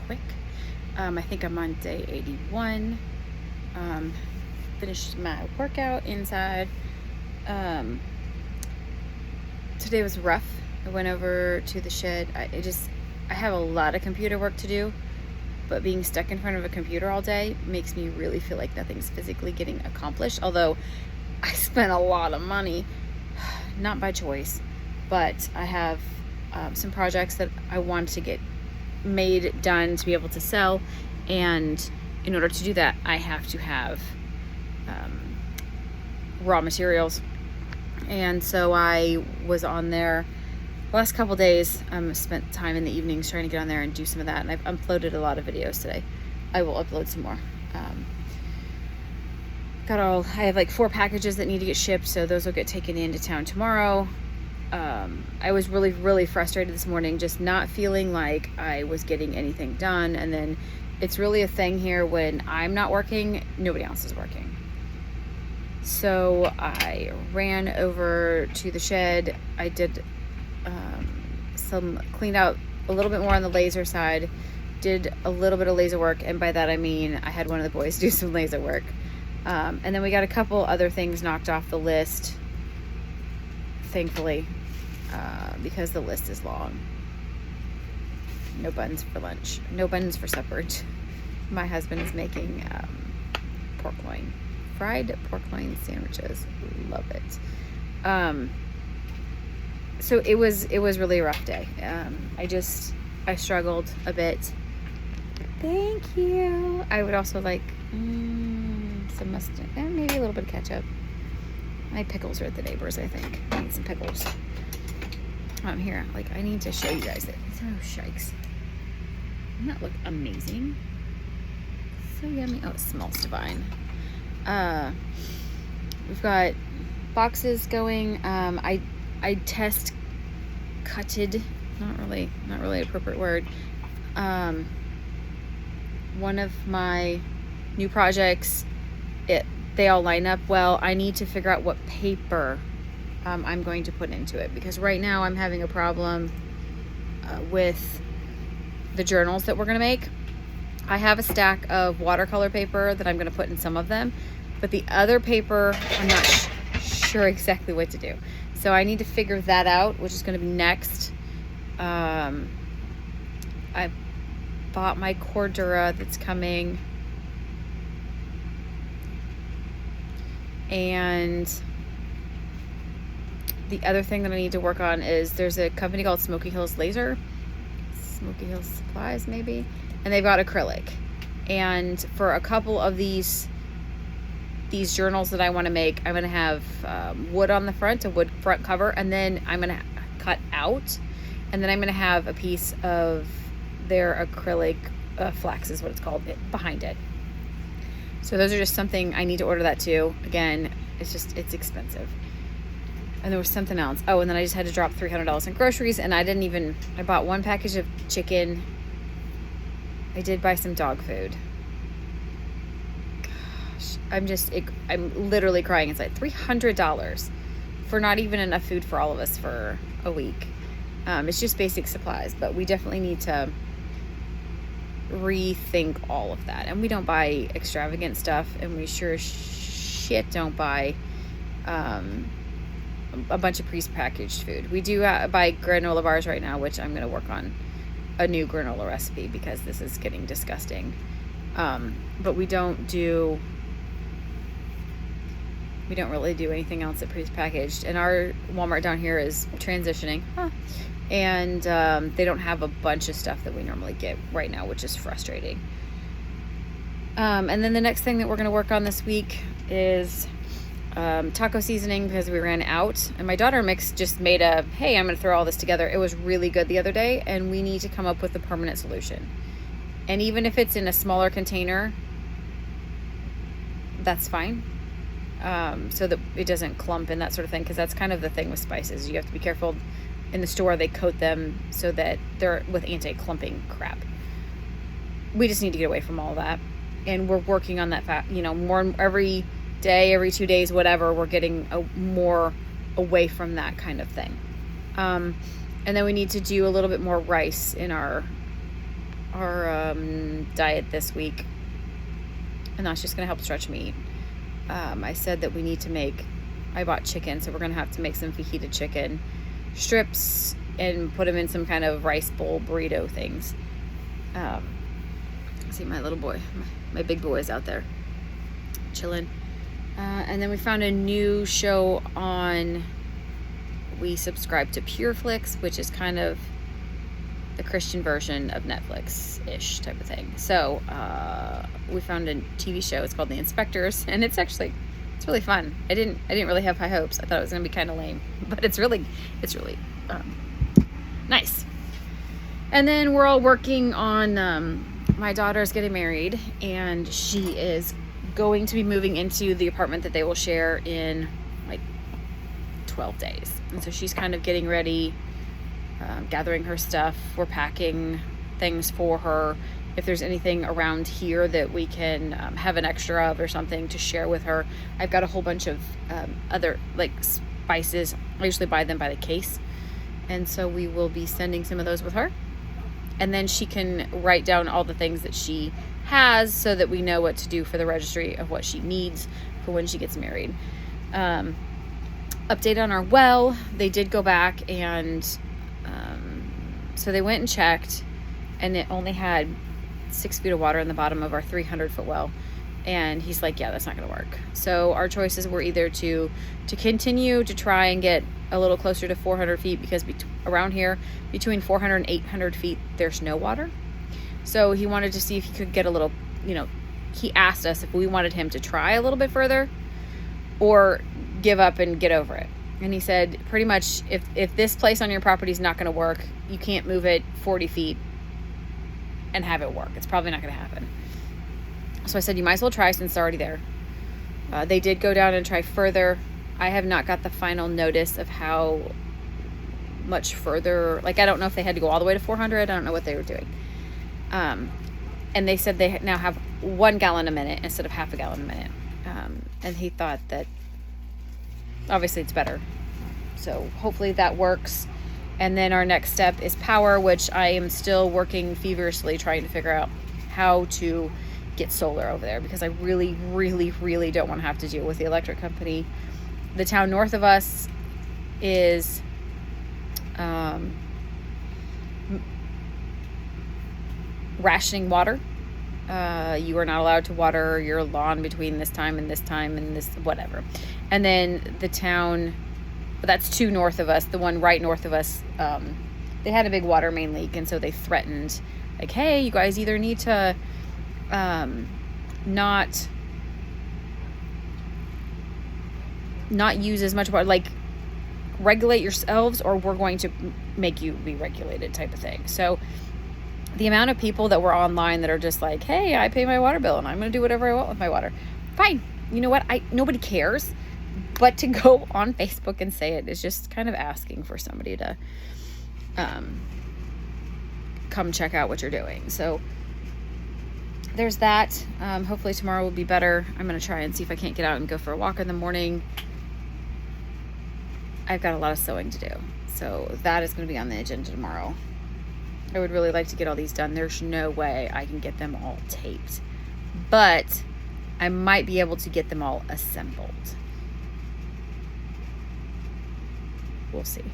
quick. I think I'm on day 81. Finished my workout inside. Today was rough. I went over to the shed. I have a lot of computer work to do, but being stuck in front of a computer all day makes me really feel like nothing's physically getting accomplished. Although I spent a lot of money, not by choice, but I have some projects that I want to get made, done, to be able to sell. And in order to do that, I have to have raw materials. And so I was on there the last couple days. Spent time in the evenings trying to get on there and do some of that. And I've uploaded a lot of videos today. I will upload some more. I have like 4 packages that need to get shipped, so those will get taken into town tomorrow. I was really, really frustrated this morning, just not feeling like I was getting anything done. And then it's really a thing here when I'm not working, nobody else is working. So I ran over to the shed. I did cleaned out a little bit more on the laser side, did a little bit of laser work, and by that I mean I had one of the boys do some laser work. And then we got a couple other things knocked off the list, thankfully, because the list is long. No buns for lunch, no buns for supper. My husband is making pork loin, fried pork loin sandwiches. Love it. So it was really a rough day. I struggled a bit. Thank you. I would also like some mustard and maybe a little bit of ketchup. My pickles are at the neighbors, I think. I need some pickles. Here, like, I need to show you guys that. Oh, shikes. Doesn't that look amazing? So yummy. Oh, it smells divine. We've got boxes going. I test cutted, not really an appropriate word. One of my new projects, they all line up well. I need to figure out what paper I'm going to put into it, because right now I'm having a problem with the journals that we're going to make. I have a stack of watercolor paper that I'm going to put in some of them, but the other paper I'm not sure exactly what to do. So I need to figure that out, which is going to be next. I bought my Cordura that's coming, and the other thing that I need to work on is there's a company called Smoky Hills Supplies maybe, and they've got acrylic. And for a couple of these journals that I want to make, I'm going to have wood on the front, a wood front cover, and then I'm going to cut out, and then I'm going to have a piece of their acrylic flex is what it's called, behind it. So those are just something I need to order that too. Again, it's expensive. And there was something else. Oh, and then I just had to drop $300 in groceries, and I bought 1 package of chicken. I did buy some dog food. Gosh, I'm literally crying. It's like $300 for not even enough food for all of us for a week. It's just basic supplies, but we definitely need to rethink all of that. And we don't buy extravagant stuff, and we sure as shit don't buy a bunch of pre-packaged food. We do buy granola bars right now, which I'm going to work on a new granola recipe because this is getting disgusting. But we don't really do anything else at pre-packaged. And our Walmart down here is transitioning. And they don't have a bunch of stuff that we normally get right now, which is frustrating. And then the next thing that we're going to work on this week is taco seasoning, because we ran out. And my daughter just made hey, I'm going to throw all this together. It was really good the other day, and we need to come up with a permanent solution. And even if it's in a smaller container, that's fine. So that it doesn't clump and that sort of thing, because that's kind of the thing with spices. You have to be careful. In the store, they coat them so that they're with anti-clumping crap. We just need to get away from all that, and we're working on that. More every day, every 2 days, whatever. We're getting more away from that kind of thing. And then we need to do a little bit more rice in our our diet this week, and that's just going to help stretch meat. I said that we need to make, I bought chicken, so we're going to have to make some fajita chicken strips and put them in some kind of rice bowl burrito things. See my little boy, my big boy's out there chilling. And then we found a new show on, we subscribe to PureFlix, which is kind of the Christian version of Netflix-ish type of thing. So we found a TV show. It's called The Inspectors, and it's really fun. I didn't really have high hopes. I thought it was gonna be kind of lame, but it's really nice. And then we're all working on my daughter's getting married, and she is going to be moving into the apartment that they will share in like 12 days. And so she's kind of getting ready, gathering her stuff. We're packing things for her. If there's anything around here that we can have an extra of or something to share with her. I've got a whole bunch of other like spices. I usually buy them by the case. And so we will be sending some of those with her. And then she can write down all the things that she has so that we know what to do for the registry of what she needs for when she gets married. Update on our well. They did go back and so they went and checked, and it only had 6 feet of water in the bottom of our 300-foot well. And he's like, yeah, that's not going to work. So our choices were either to continue to try and get a little closer to 400 feet because around here, between 400 and 800 feet, there's no water. So he wanted to see if he could get a little, he asked us if we wanted him to try a little bit further or give up and get over it. And he said, pretty much, if this place on your property is not going to work, you can't move it 40 feet and have it work. It's probably not going to happen. So I said, you might as well try since it's already there. They did go down and try further. I have not got the final notice of how much further. Like, I don't know if they had to go all the way to 400. I don't know what they were doing. And they said they now have 1 gallon a minute instead of half a gallon a minute. And he thought that obviously it's better. So hopefully that works. And then our next step is power, which I am still working feverishly trying to figure out how to get solar over there, because I really, really, really don't want to have to deal with the electric company. The town north of us is rationing water. You are not allowed to water your lawn between this time and this whatever. And then the town, that's 2 north of us, the one right north of us, they had a big water main leak, and so they threatened, like, hey, you guys either need to not use as much water, like regulate yourselves, or we're going to make you be regulated type of thing. So the amount of people that were online that are just like, hey, I pay my water bill and I'm going to do whatever I want with my water. Fine. You know what? Nobody cares. But to go on Facebook and say it is just kind of asking for somebody to come check out what you're doing. So there's that. Hopefully tomorrow will be better. I'm going to try and see if I can't get out and go for a walk in the morning. I've got a lot of sewing to do. So that is going to be on the agenda tomorrow. I would really like to get all these done. There's no way I can get them all taped, but I might be able to get them all assembled. We'll see.